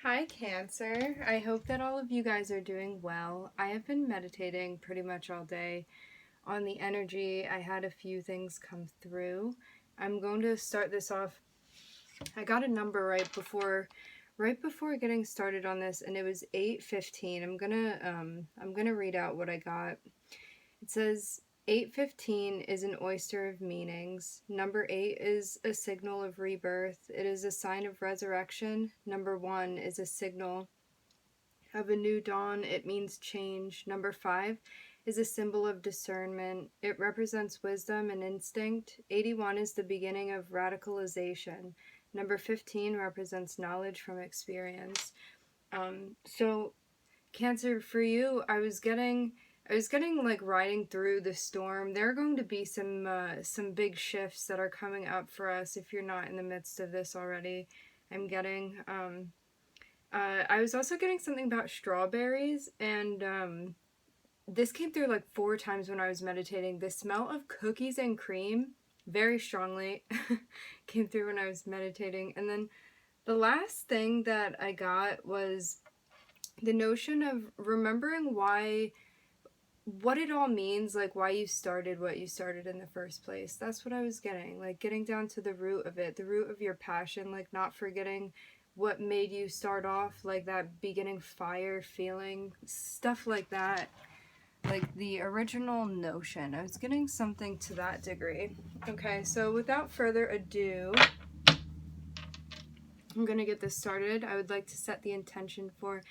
Hi, Cancer. I hope that all of you guys are doing well. I have been meditating pretty much all day on the energy. I had a few things come through. I'm going to start this off. I got a number right before getting started on this, and it was 8:15. I'm gonna read out what I got. It says 8:15 is an oyster of meanings. Number 8 is a signal of rebirth. It is a sign of resurrection. Number 1 is a signal of a new dawn. It means change. Number 5 is a symbol of discernment. It represents wisdom and instinct. 81 is the beginning of radicalization. Number 15 represents knowledge from experience. So Cancer, for you, I was getting like riding through the storm. There are going to be some big shifts that are coming up for us if you're not in the midst of this already. I'm getting I was also getting something about strawberries, and this came through like 4 times when I was meditating. The smell of cookies and cream very strongly came through when I was meditating. And then the last thing that I got was the notion of remembering what it all means, like why you started what you started in the first place. That's what I was getting, like getting down to the root of it, the root of your passion, like not forgetting what made you start off, like that beginning fire feeling, stuff like that, like the original notion. I was getting something to that degree. Okay, so without further ado, I'm gonna get this started. I would like to set the intention for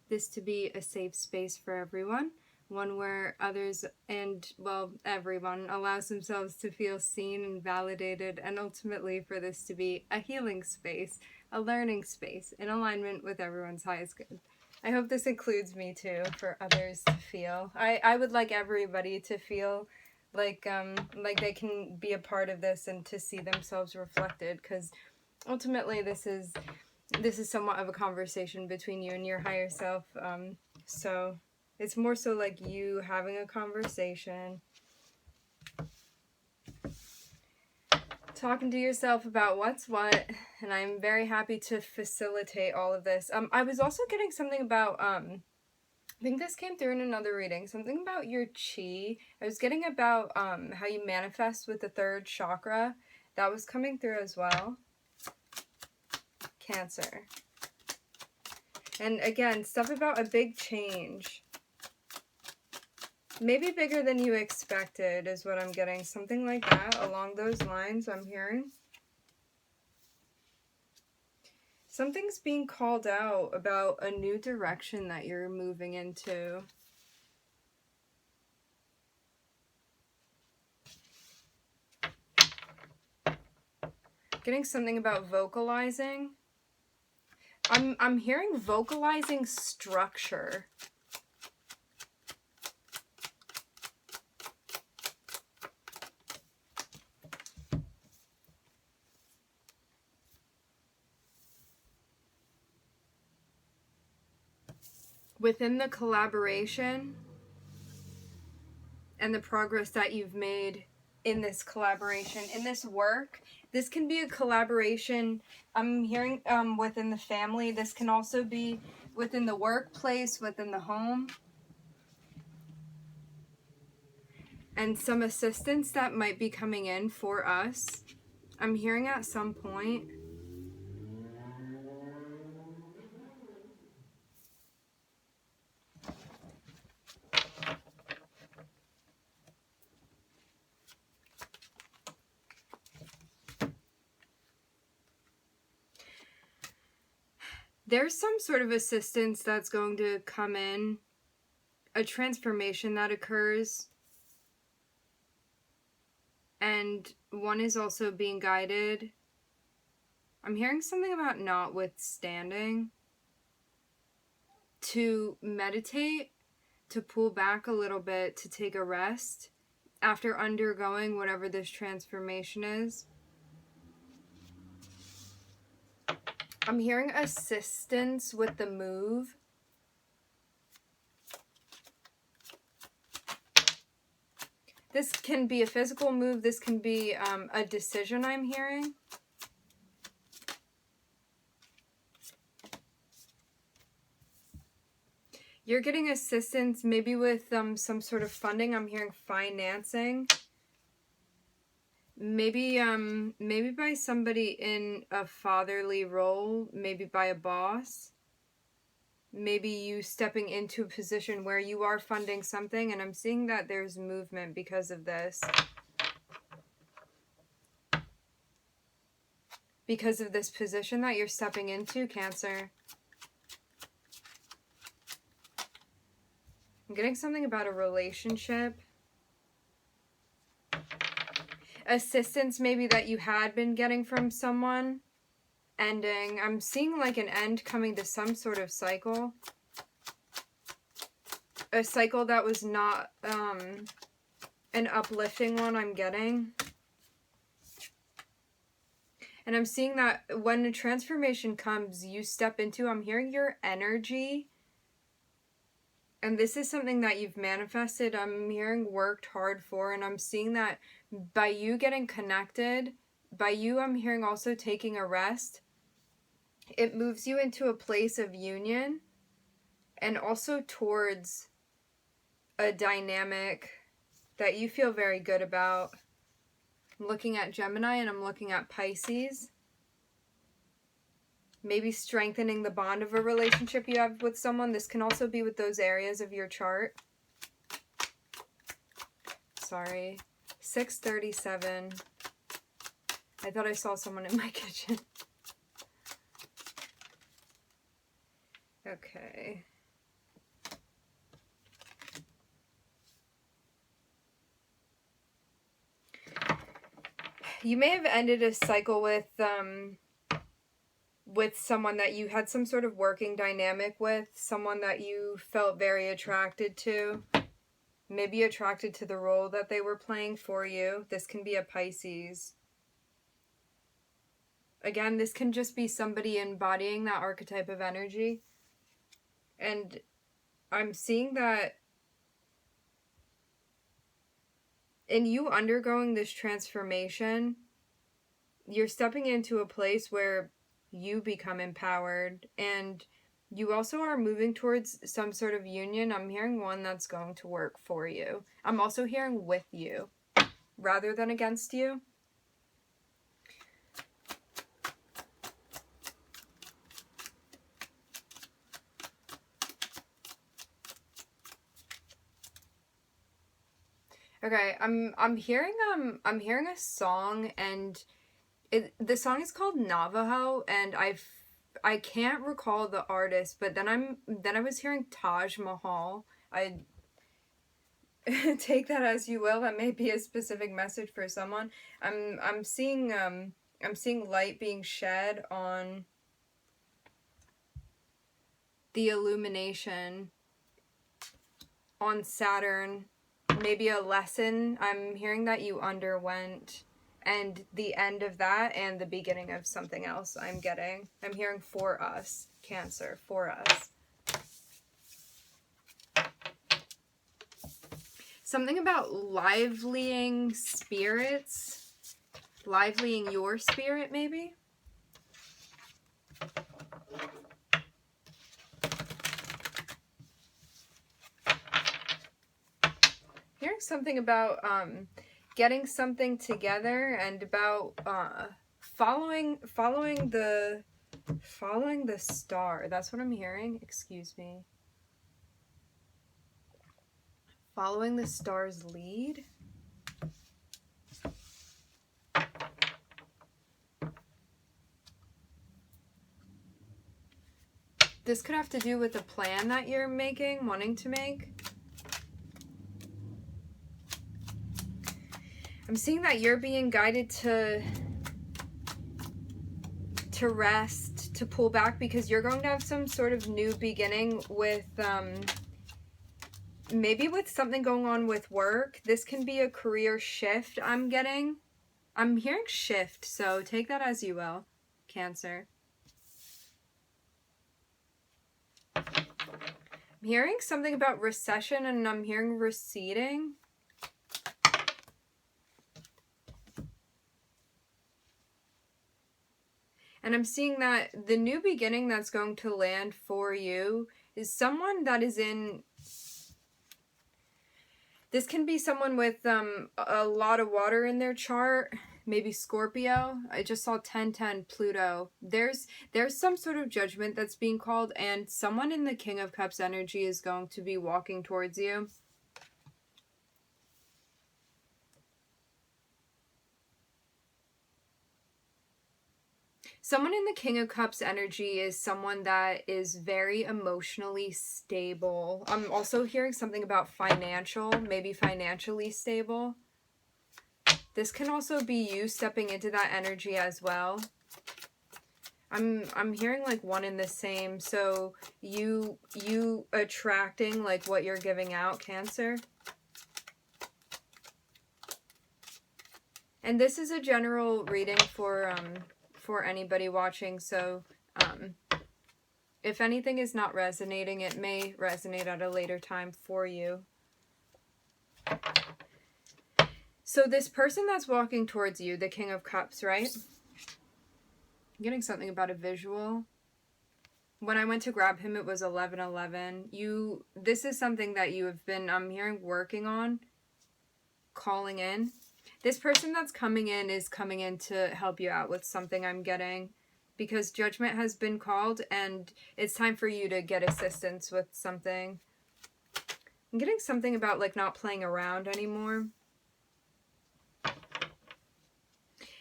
this to be a safe space for everyone, one where others and, well, everyone allows themselves to feel seen and validated, and ultimately for this to be a healing space, a learning space, in alignment with everyone's highest good. I hope this includes me too, for others to feel. I would like everybody to feel like they can be a part of this and to see themselves reflected, because ultimately this is somewhat of a conversation between you and your higher self. So it's more so like you having a conversation, talking to yourself about what's what, and I'm very happy to facilitate all of this. I was also getting something about I think this came through in another reading, something about your chi. I was getting about how you manifest with the third chakra. That was coming through as well. Cancer. And again, stuff about a big change. Maybe bigger than you expected is what I'm getting. Something like that, along those lines, I'm hearing. Something's being called out about a new direction that you're moving into. Getting something about vocalizing. I'm hearing vocalizing structure. Within the collaboration and the progress that you've made in this collaboration, in this work, this can be a collaboration. I'm hearing within the family. This can also be within the workplace, within the home. And some assistance that might be coming in for us. I'm hearing at some point. There's some sort of assistance that's going to come in, a transformation that occurs, and one is also being guided. I'm hearing something about notwithstanding, to meditate, to pull back a little bit, to take a rest after undergoing whatever this transformation is. I'm hearing assistance with the move. This can be a physical move. This can be a decision I'm hearing. You're getting assistance, maybe with some sort of funding. I'm hearing financing. Maybe by somebody in a fatherly role, maybe by a boss. Maybe you stepping into a position where you are funding something, and I'm seeing that there's movement because of this. Because of this position that you're stepping into, Cancer. I'm getting something about a relationship. Assistance maybe that you had been getting from someone. Ending. I'm seeing like an end coming to some sort of cycle. A cycle that was not an uplifting one, I'm getting. And I'm seeing that when a transformation comes, you step into, I'm hearing your energy. And this is something that you've manifested, I'm hearing worked hard for, and I'm seeing that by you getting connected, by you, I'm hearing also taking a rest, it moves you into a place of union and also towards a dynamic that you feel very good about. I'm looking at Gemini and I'm looking at Pisces. Maybe strengthening the bond of a relationship you have with someone. This can also be with those areas of your chart. Sorry. 6:37. I thought I saw someone in my kitchen. Okay. You may have ended a cycle with someone that you had some sort of working dynamic with, someone that you felt very attracted to, maybe attracted to the role that they were playing for you. This can be a Pisces. Again, this can just be somebody embodying that archetype of energy. And I'm seeing that in you undergoing this transformation, you're stepping into a place where you become empowered, and you also are moving towards some sort of union. I'm hearing one that's going to work for you. I'm also hearing with you rather than against you. Okay, I'm hearing a song, and the song is called Navajo, and I can't recall the artist, but then I was hearing Taj Mahal. I take that as you will. That may be a specific message for someone. I'm seeing light being shed on the illumination on Saturn. Maybe a lesson I'm hearing that you underwent, and the end of that and the beginning of something else I'm hearing for us, Cancer, for us. Something about liveling spirits, liveling your spirit maybe. Hearing something about getting something together, and about following the star. That's what I'm hearing. Excuse me. Following the star's lead. This could have to do with a plan that you're wanting to make. I'm seeing that you're being guided to rest, to pull back, because you're going to have some sort of new beginning with, maybe with something going on with work. This can be a career shift I'm getting. I'm hearing shift, so take that as you will, Cancer. I'm hearing something about recession, and I'm hearing receding. And I'm seeing that the new beginning that's going to land for you is someone that is in... This can be someone with a lot of water in their chart. Maybe Scorpio. I just saw 1010 Pluto. There's some sort of judgment that's being called, and someone in the King of Cups energy is going to be walking towards you. Someone in the King of Cups energy is someone that is very emotionally stable. I'm also hearing something about financial, maybe financially stable. This can also be you stepping into that energy as well. I'm hearing like one in the same. So you attracting like what you're giving out, Cancer. And this is a general reading for anybody watching, so if anything is not resonating, it may resonate at a later time for you. So this person that's walking towards you, the King of Cups, right? I'm getting something about a visual. When I went to grab him, it was 11:11. This is something that you have been, I'm hearing, working on, calling in. This person that's coming in is coming in to help you out with something, I'm getting, because judgment has been called and it's time for you to get assistance with something. I'm getting something about like not playing around anymore.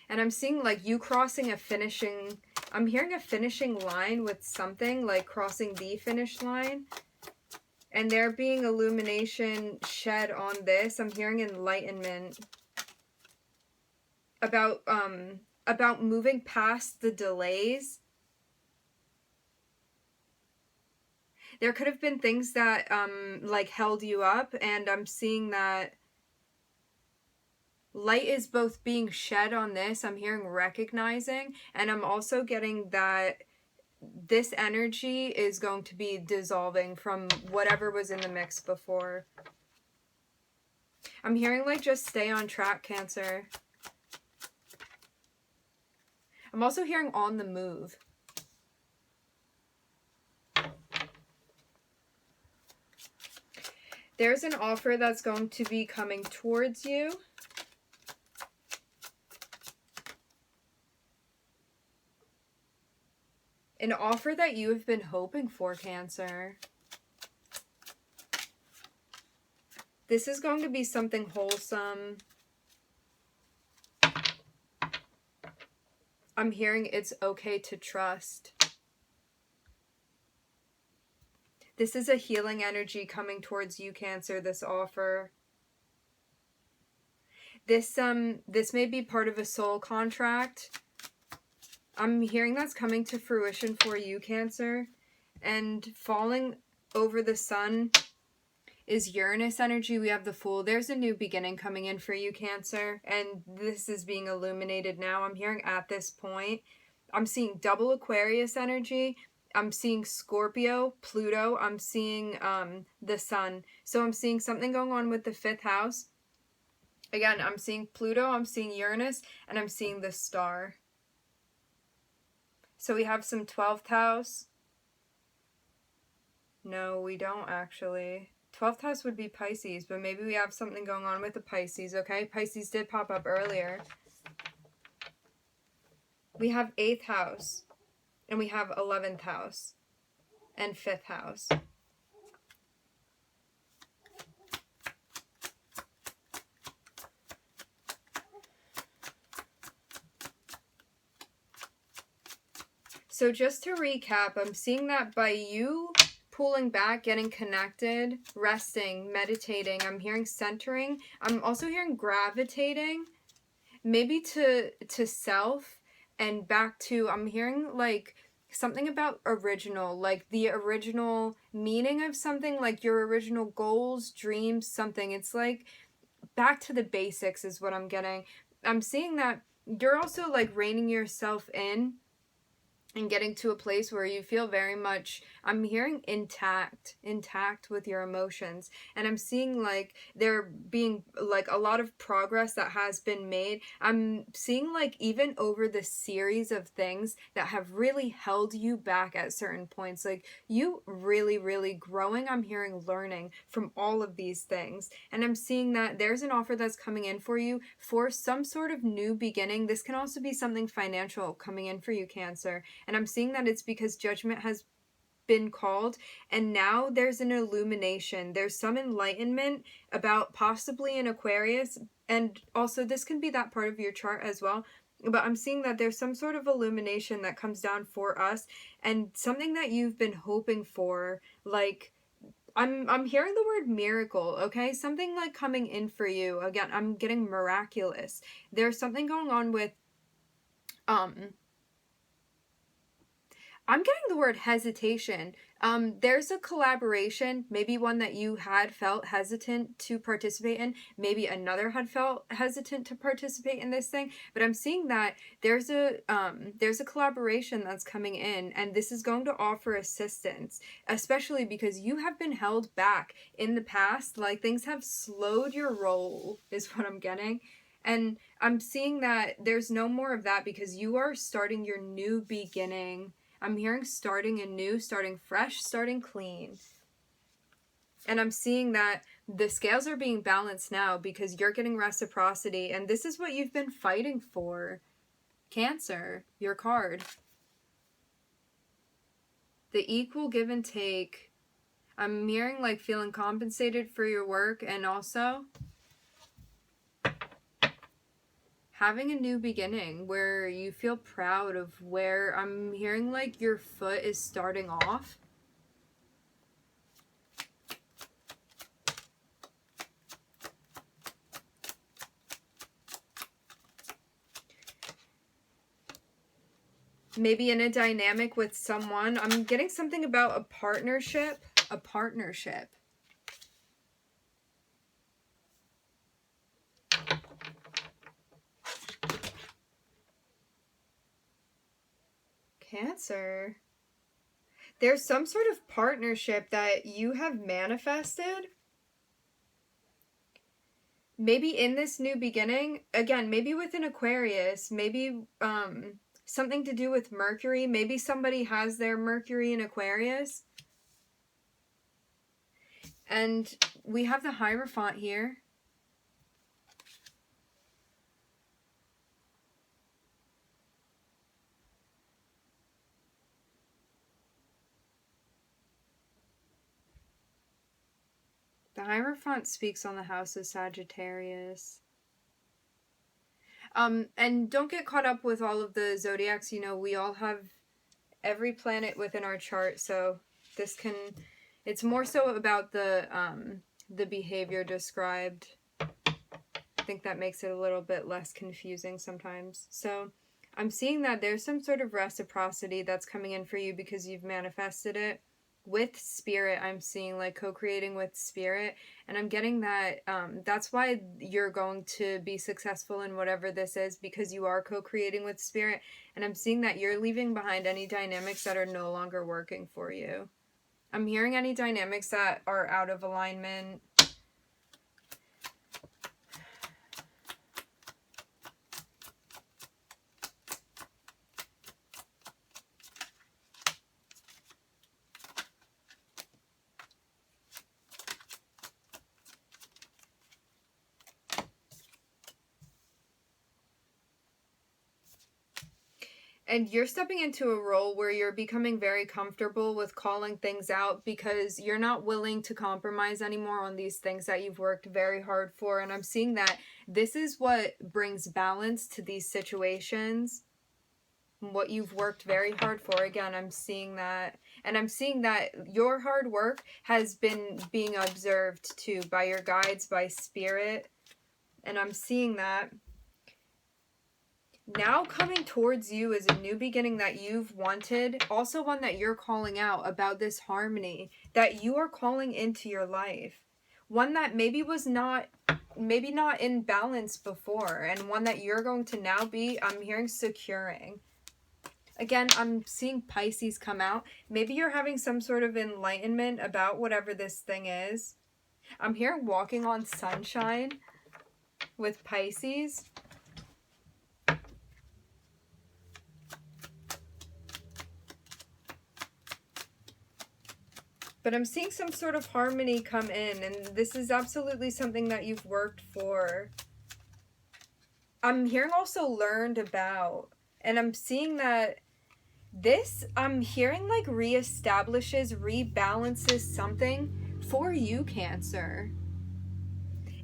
And I'm seeing like you crossing a finishing, I'm hearing a finishing line with something, like crossing the finish line. And there being illumination shed on this. I'm hearing enlightenment. About moving past the delays. There could have been things that like held you up, and I'm seeing that light is both being shed on this. I'm hearing recognizing, and I'm also getting that this energy is going to be dissolving from whatever was in the mix before. I'm hearing like just stay on track, Cancer. I'm also hearing on the move. There's an offer that's going to be coming towards you. An offer that you have been hoping for, Cancer. This is going to be something wholesome. I'm hearing it's okay to trust. This is a healing energy coming towards you, Cancer, this offer. This may be part of a soul contract. I'm hearing that's coming to fruition for you, Cancer. And falling over the sun is Uranus energy. We have the Fool. There's a new beginning coming in for you, Cancer. And this is being illuminated now. I'm hearing at this point. I'm seeing double Aquarius energy. I'm seeing Scorpio, Pluto. I'm seeing the sun. So I'm seeing something going on with the 5th house. Again, I'm seeing Pluto, I'm seeing Uranus, and I'm seeing the star. So we have some 12th house. No, we don't actually. 12th house would be Pisces, but maybe we have something going on with the Pisces, okay? Pisces did pop up earlier. We have 8th house, and we have 11th house, and 5th house. So just to recap, I'm seeing that by you pulling back, getting connected, resting, meditating, I'm hearing centering. I'm also hearing gravitating, maybe to self and back to, I'm hearing like something about original, like the original meaning of something, like your original goals, dreams, something. It's like back to the basics is what I'm getting. I'm seeing that you're also like reining yourself in and getting to a place where you feel very much, I'm hearing intact with your emotions. And I'm seeing like there being like a lot of progress that has been made. I'm seeing like even over the series of things that have really held you back at certain points, like you really growing. I'm hearing learning from all of these things. And I'm seeing that there's an offer that's coming in for you for some sort of new beginning. This can also be something financial coming in for you, Cancer. And I'm seeing that it's because judgment has been called, and now there's an illumination. There's some enlightenment about possibly an Aquarius, and also this can be that part of your chart as well. But I'm seeing that there's some sort of illumination that comes down for us, and something that you've been hoping for, like I'm hearing the word miracle, okay? Something like coming in for you. Again, I'm getting miraculous. There's something going on with um I'm getting the word hesitation. There's a collaboration, maybe one that you had felt hesitant to participate in, maybe another had felt hesitant to participate in this thing, but I'm seeing that there's a collaboration that's coming in, and this is going to offer assistance, especially because you have been held back in the past, like things have slowed your roll, is what I'm getting. And I'm seeing that there's no more of that because you are starting your new beginning. I'm hearing starting anew, starting fresh, starting clean. And I'm seeing that the scales are being balanced now because you're getting reciprocity. And this is what you've been fighting for. Cancer, your card. The equal give and take. I'm hearing like feeling compensated for your work, and also having a new beginning where you feel proud of where I'm hearing like your foot is starting off. Maybe in a dynamic with someone. I'm getting something about a partnership. A partnership. Cancer. There's some sort of partnership that you have manifested. Maybe in this new beginning, again, maybe with an Aquarius, maybe something to do with Mercury. Maybe somebody has their Mercury in Aquarius. And we have the Hierophant here. The Hierophant speaks on the house of Sagittarius. And don't get caught up with all of the zodiacs. You know, we all have every planet within our chart, so this can, it's more so about the behavior described. I think that makes it a little bit less confusing sometimes. So I'm seeing that there's some sort of reciprocity that's coming in for you because you've manifested it. With spirit, I'm seeing like co-creating with spirit, and I'm getting that that's why you're going to be successful in whatever this is, because you are co-creating with spirit. And I'm seeing that you're leaving behind any dynamics that are no longer working for you. I'm hearing any dynamics that are out of alignment. And you're stepping into a role where you're becoming very comfortable with calling things out because you're not willing to compromise anymore on these things that you've worked very hard for. And I'm seeing that this is what brings balance to these situations. What you've worked very hard for. Again, I'm seeing that. And I'm seeing that your hard work has been being observed too by your guides, by spirit. And I'm seeing that. Now coming towards you is a new beginning that you've wanted. Also one that you're calling out about this harmony that you are calling into your life. One that maybe was not, maybe not in balance before. And one that you're going to now be, I'm hearing, securing. Again, I'm seeing Pisces come out. Maybe you're having some sort of enlightenment about whatever this thing is. I'm hearing walking on sunshine with Pisces. But I'm seeing some sort of harmony come in, and this is absolutely something that you've worked for. I'm hearing also learned about, and I'm seeing that this, I'm hearing like reestablishes, rebalances something for you, Cancer.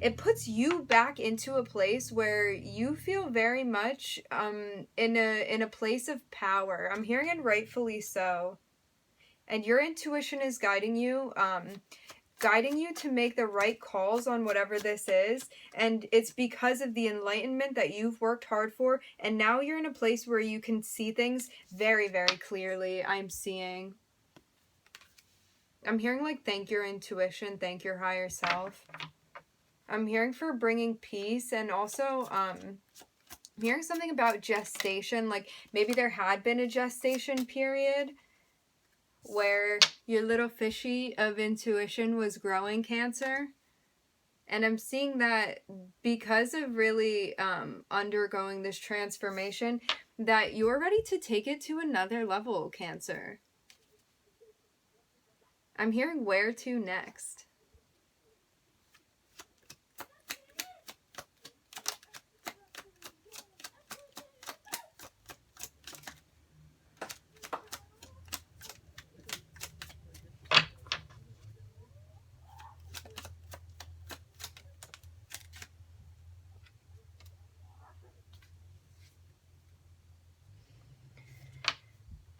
It puts you back into a place where you feel very much in a place of power. I'm hearing it rightfully so. And your intuition is guiding you to make the right calls on whatever this is, and it's because of the enlightenment that you've worked hard for, and now you're in a place where you can see things very, very clearly. I'm hearing like thank your intuition, thank your higher self. I'm hearing for bringing peace, and also I'm hearing something about gestation, like maybe there had been a gestation period where your little fishy of intuition was growing, Cancer. And I'm seeing that because of really undergoing this transformation, that you're ready to take it to another level, Cancer. I'm hearing where to next.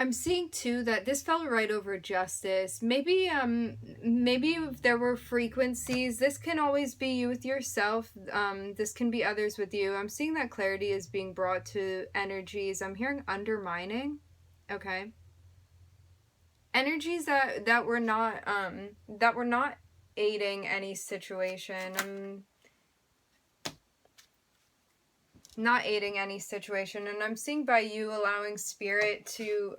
I'm seeing too that this fell right over justice. Maybe if there were frequencies, this can always be you with yourself. This can be others with you. I'm seeing that clarity is being brought to energies. I'm hearing undermining. Okay. Energies that were not aiding any situation. Not aiding any situation, and I'm seeing by you allowing spirit to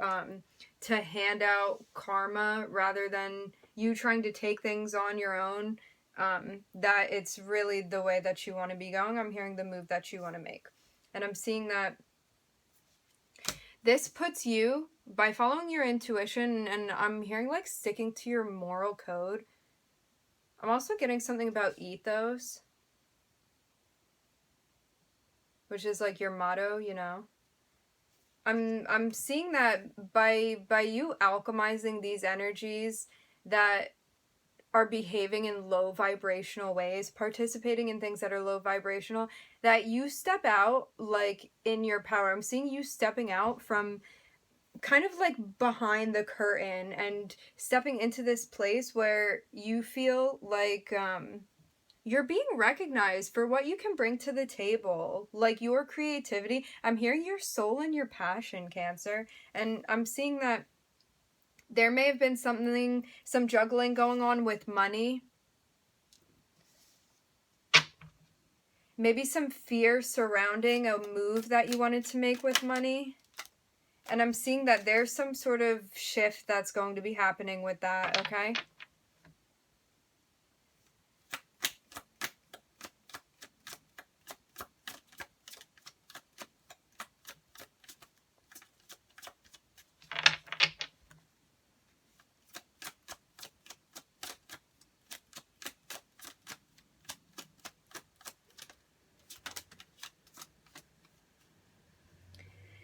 hand out karma rather than you trying to take things on your own, that it's really the way that you want to be going. I'm hearing the move that you want to make, and I'm seeing that this puts you, by following your intuition, and I'm hearing like sticking to your moral code. I'm also getting something about ethos, which is like your motto, you know. I'm seeing that by you alchemizing these energies that are behaving in low vibrational ways, participating in things that are low vibrational, that you step out like in your power. I'm seeing you stepping out from kind of like behind the curtain and stepping into this place where you feel like you're being recognized for what you can bring to the table, like your creativity. I'm hearing your soul and your passion, Cancer, and I'm seeing that there may have been some juggling going on with money, maybe some fear surrounding a move that you wanted to make with money, and I'm seeing that there's some sort of shift that's going to be happening with that, okay?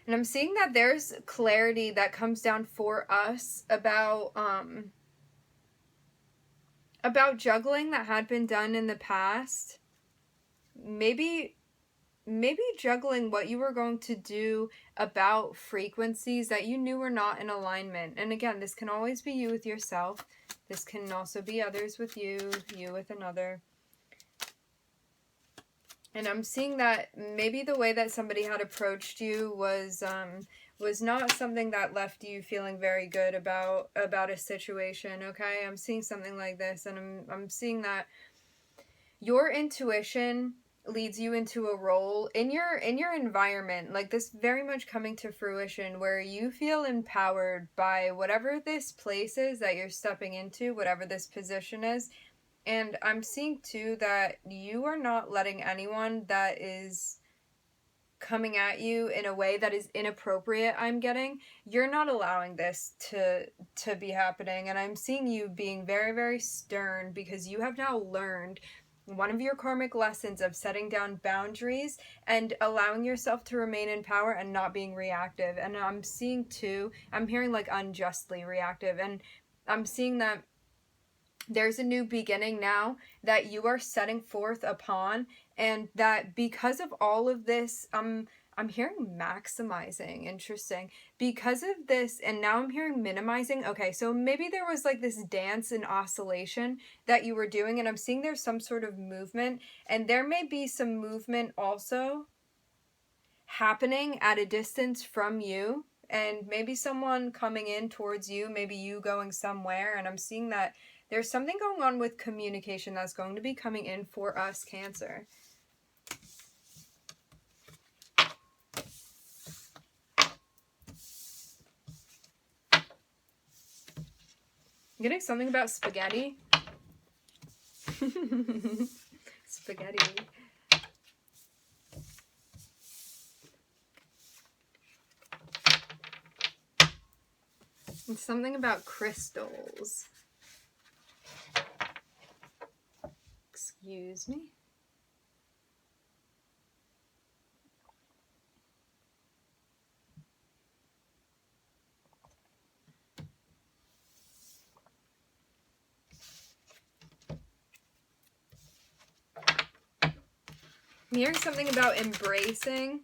And I'm seeing that there's clarity that comes down for us about juggling that had been done in the past. Maybe juggling what you were going to do about frequencies that you knew were not in alignment. And again, this can always be you with yourself. This can also be others with you, you with another. And I'm seeing that maybe the way that somebody had approached you was not something that left you feeling very good about a situation, okay? I'm seeing something like this, and I'm seeing that your intuition leads you into a role in your environment, like this very much coming to fruition, where you feel empowered by whatever this place is that you're stepping into, whatever this position is. And I'm seeing too that you are not letting anyone that is coming at you in a way that is inappropriate. You're not allowing this to be happening, and I'm seeing you being very, very stern, because you have now learned one of your karmic lessons of setting down boundaries and allowing yourself to remain in power and not being reactive. And I'm seeing too, I'm hearing like unjustly reactive, and I'm seeing that there's a new beginning now that you are setting forth upon, and that because of all of this, I'm hearing maximizing. Interesting. Because of this, and now I'm hearing minimizing. Okay, so maybe there was like this dance and oscillation that you were doing, and I'm seeing there's some sort of movement, and there may be some movement also happening at a distance from you, and maybe someone coming in towards you, maybe you going somewhere, and I'm seeing that there's something going on with communication that's going to be coming in for us, Cancer. I'm getting something about spaghetti. Spaghetti. And something about crystals. Excuse me. I'm hearing something about embracing.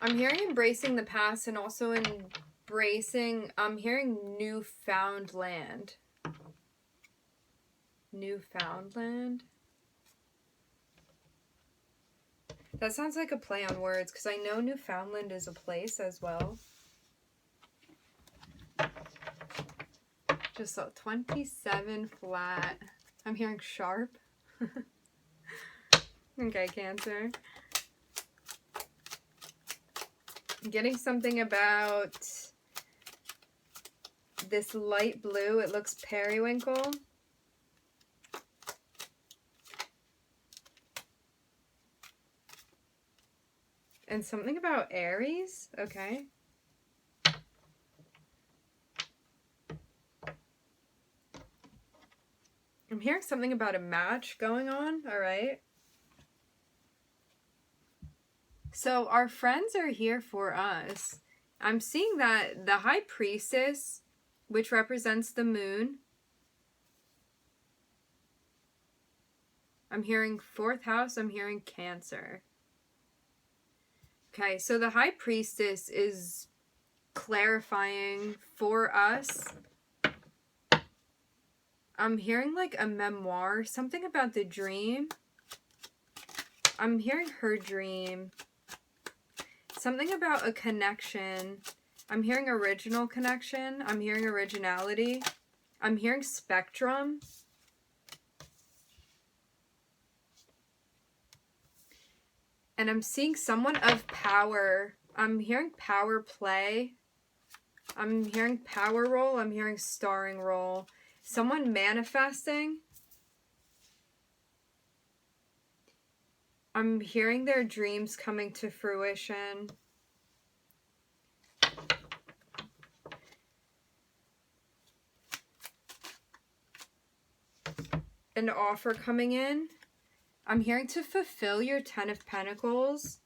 I'm hearing embracing the past, and also embracing, I'm hearing Newfoundland. Newfoundland? That sounds like a play on words, because I know Newfoundland is a place as well. Just so 27 flat. I'm hearing sharp. Okay, Cancer. I'm getting something about this light blue. It looks periwinkle. And something about Aries. Okay. I'm hearing something about a match going on. All right. So our friends are here for us. I'm seeing that the High Priestess, which represents the moon. I'm hearing 4th house. I'm hearing Cancer. Okay, so the High Priestess is clarifying for us. I'm hearing like a memoir, something about the dream. I'm hearing her dream. Something about a connection. I'm hearing original connection. I'm hearing originality. I'm hearing spectrum. And I'm seeing someone of power. I'm hearing power play. I'm hearing power role. I'm hearing starring role. Someone manifesting. I'm hearing their dreams coming to fruition. An offer coming in. I'm hearing to fulfill your 10 of Pentacles.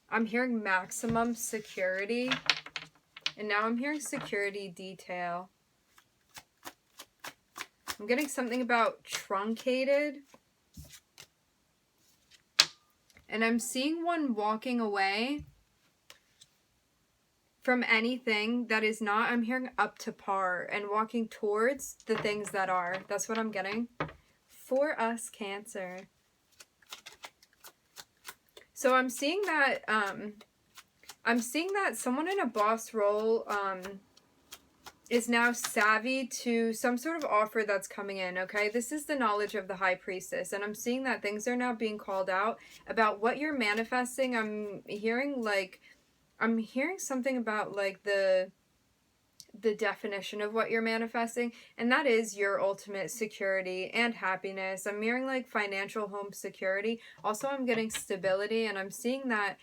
I'm hearing maximum security. And now I'm hearing security detail. I'm getting something about truncated. And I'm seeing one walking away from anything that is not. I'm hearing up to par and walking towards the things that are. That's what I'm getting for us, Cancer. So I'm seeing that someone in a boss role is now savvy to some sort of offer that's coming in, okay? This is the knowledge of the High Priestess, and I'm seeing that things are now being called out about what you're manifesting. I'm hearing something about like the definition of what you're manifesting, and that is your ultimate security and happiness. I'm hearing like financial home security. Also, I'm getting stability, and I'm seeing that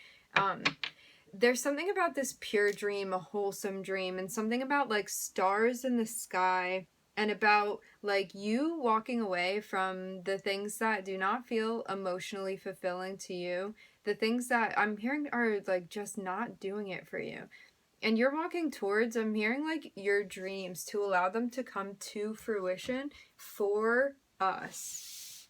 there's something about this pure dream, a wholesome dream, and something about like stars in the sky, and about like you walking away from the things that do not feel emotionally fulfilling to you, the things that I'm hearing are like just not doing it for you. And you're walking towards, I'm hearing like your dreams to allow them to come to fruition for us.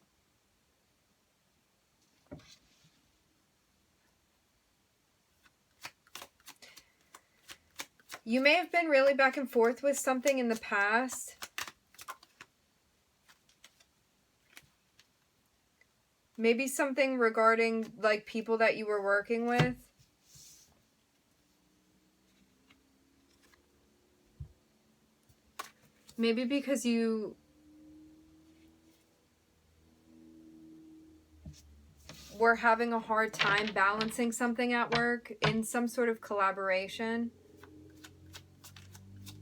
You may have been really back and forth with something in the past. Maybe something regarding like people that you were working with. Maybe because you were having a hard time balancing something at work in some sort of collaboration.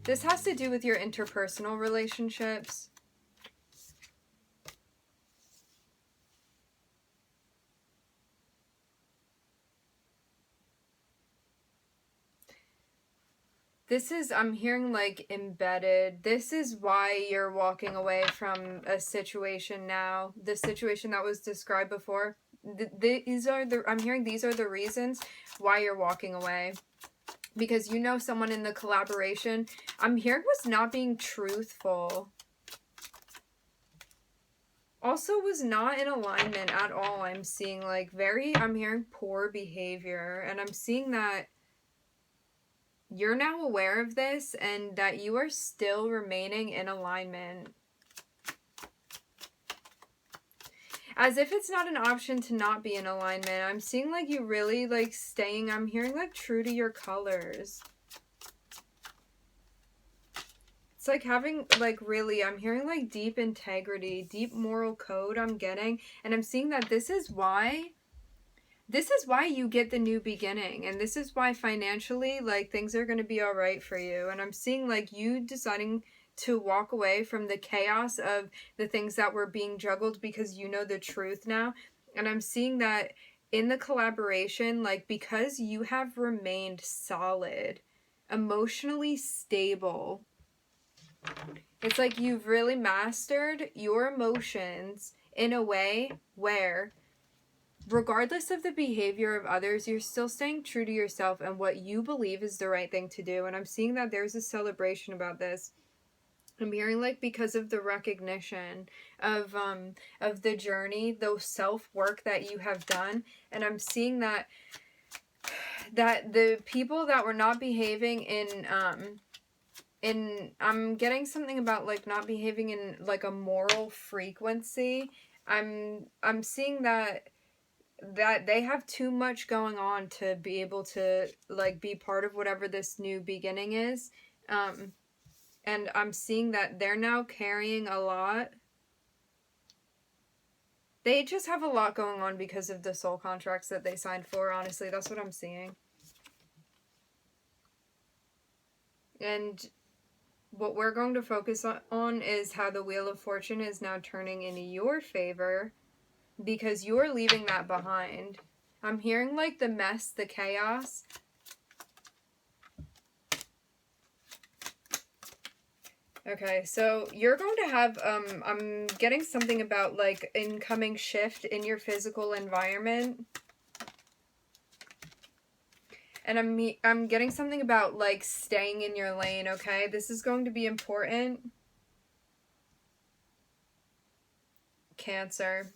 This has to do with your interpersonal relationships. This is, I'm hearing like embedded. This is why you're walking away from a situation now. The situation that was described before. I'm hearing these are the reasons why you're walking away. Because you know someone in the collaboration, I'm hearing, was not being truthful. Also was not in alignment at all. I'm seeing like I'm hearing poor behavior. And I'm seeing that you're now aware of this and that you are still remaining in alignment. As if it's not an option to not be in alignment. I'm seeing like you really like staying, I'm hearing like true to your colors. It's like having like really, I'm hearing like deep integrity, deep moral code I'm getting. And I'm seeing that this is why you get the new beginning, and this is why financially like things are going to be all right for you. And I'm seeing like you deciding to walk away from the chaos of the things that were being juggled because you know the truth now. And I'm seeing that in the collaboration, like because you have remained solid, emotionally stable, it's like you've really mastered your emotions in a way where regardless of the behavior of others, you're still staying true to yourself and what you believe is the right thing to do. And I'm seeing that there's a celebration about this. I'm hearing like because of the recognition of the journey, the self-work that you have done. And I'm seeing that the people that were not behaving in I'm getting something about like not behaving in like a moral frequency. I'm seeing that they have too much going on to be able to like be part of whatever this new beginning is. And I'm seeing that they're now carrying a lot. They just have a lot going on because of the soul contracts that they signed for, honestly. That's what I'm seeing. And what we're going to focus on is how the Wheel of Fortune is now turning in your favor because you're leaving that behind. I'm hearing like the mess, the chaos. Okay, so you're going to have, I'm getting something about like incoming shift in your physical environment. And I'm getting something about like staying in your lane, okay? This is going to be important. Cancer.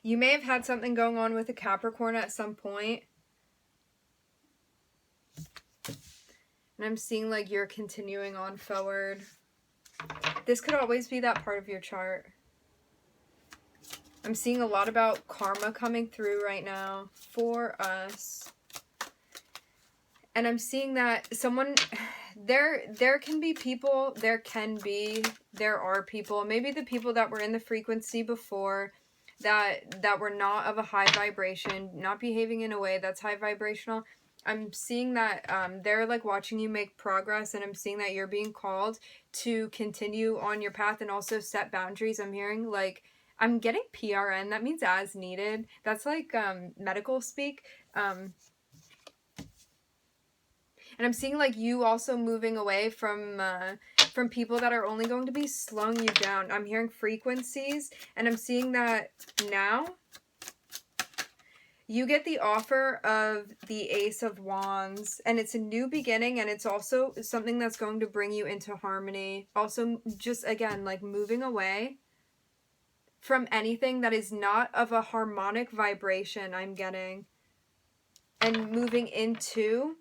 You may have had something going on with a Capricorn at some point. And I'm seeing like you're continuing on forward. This could always be that part of your chart. I'm seeing a lot about karma coming through right now for us. And I'm seeing that someone, there can be people, there are people, maybe the people that were in the frequency before that were not of a high vibration, not behaving in a way that's high vibrational. I'm seeing that they're like watching you make progress, and I'm seeing that you're being called to continue on your path and also set boundaries. I'm hearing like, I'm getting PRN, that means as needed. That's like medical speak. And I'm seeing like you also moving away from people that are only going to be slowing you down. I'm hearing frequencies, and I'm seeing that now you get the offer of the Ace of Wands, and it's a new beginning, and it's also something that's going to bring you into harmony. Also, just again, like moving away from anything that is not of a harmonic vibration, I'm getting. And moving into,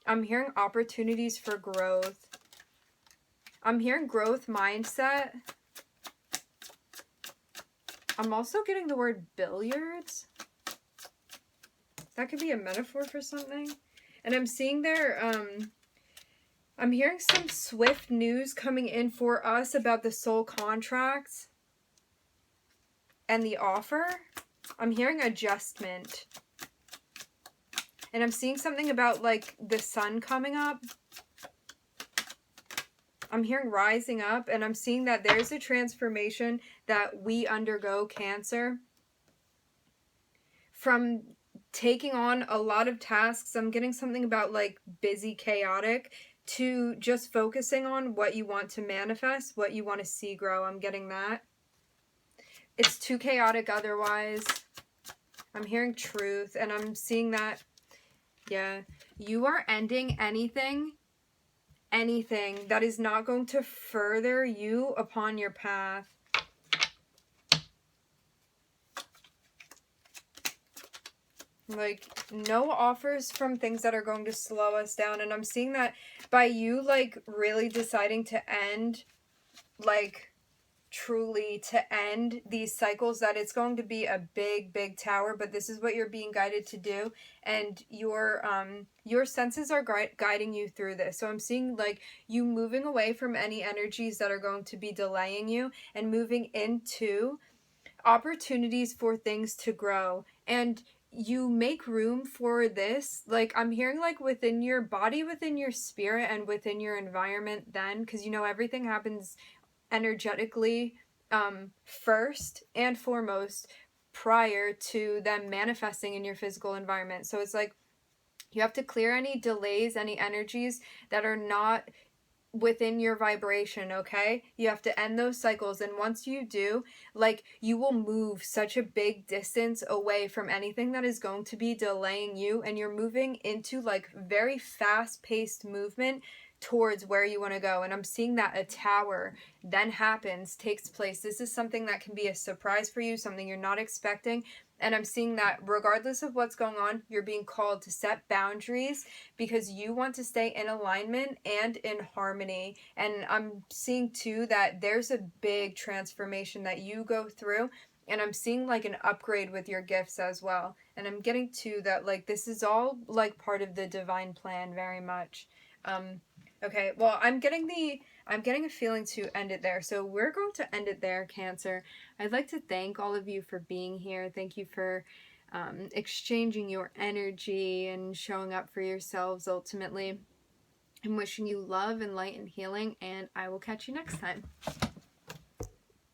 I'm hearing opportunities for growth. I'm hearing growth mindset. I'm also getting the word billiards. That could be a metaphor for something. And I'm seeing there, I'm hearing some swift news coming in for us about the soul contracts and the offer. I'm hearing adjustment. And I'm seeing something about like the sun coming up. I'm hearing rising up, and I'm seeing that there's a transformation that we undergo, Cancer. From taking on a lot of tasks, I'm getting something about like busy, chaotic, to just focusing on what you want to manifest, what you want to see grow. I'm getting that. It's too chaotic otherwise. I'm hearing truth, and I'm seeing that, yeah, you are ending anything that is not going to further you upon your path. Like, no offers from things that are going to slow us down. And I'm seeing that by you, like, really deciding to end, like, truly to end these cycles, that it's going to be a big tower, but this is what you're being guided to do, and your senses are guiding you through this. So I'm seeing like you moving away from any energies that are going to be delaying you, and moving into opportunities for things to grow. And you make room for this, like I'm hearing like within your body, within your spirit, and within your environment then, because you know everything happens energetically first and foremost prior to them manifesting in your physical environment. So it's like you have to clear any delays, any energies that are not within your vibration, okay? You have to end those cycles, and once you do, like, you will move such a big distance away from anything that is going to be delaying you, and you're moving into like very fast-paced movement towards where you want to go. And I'm seeing that a tower then takes place. This is something that can be a surprise for you, something you're not expecting. And I'm seeing that regardless of what's going on, you're being called to set boundaries because you want to stay in alignment and in harmony. And I'm seeing too that there's a big transformation that you go through. And I'm seeing like an upgrade with your gifts as well. And I'm getting to that, like, this is all like part of the divine plan very much. Okay, well, I'm getting a feeling to end it there. So we're going to end it there, Cancer. I'd like to thank all of you for being here. Thank you for exchanging your energy and showing up for yourselves ultimately. I'm wishing you love and light and healing, and I will catch you next time.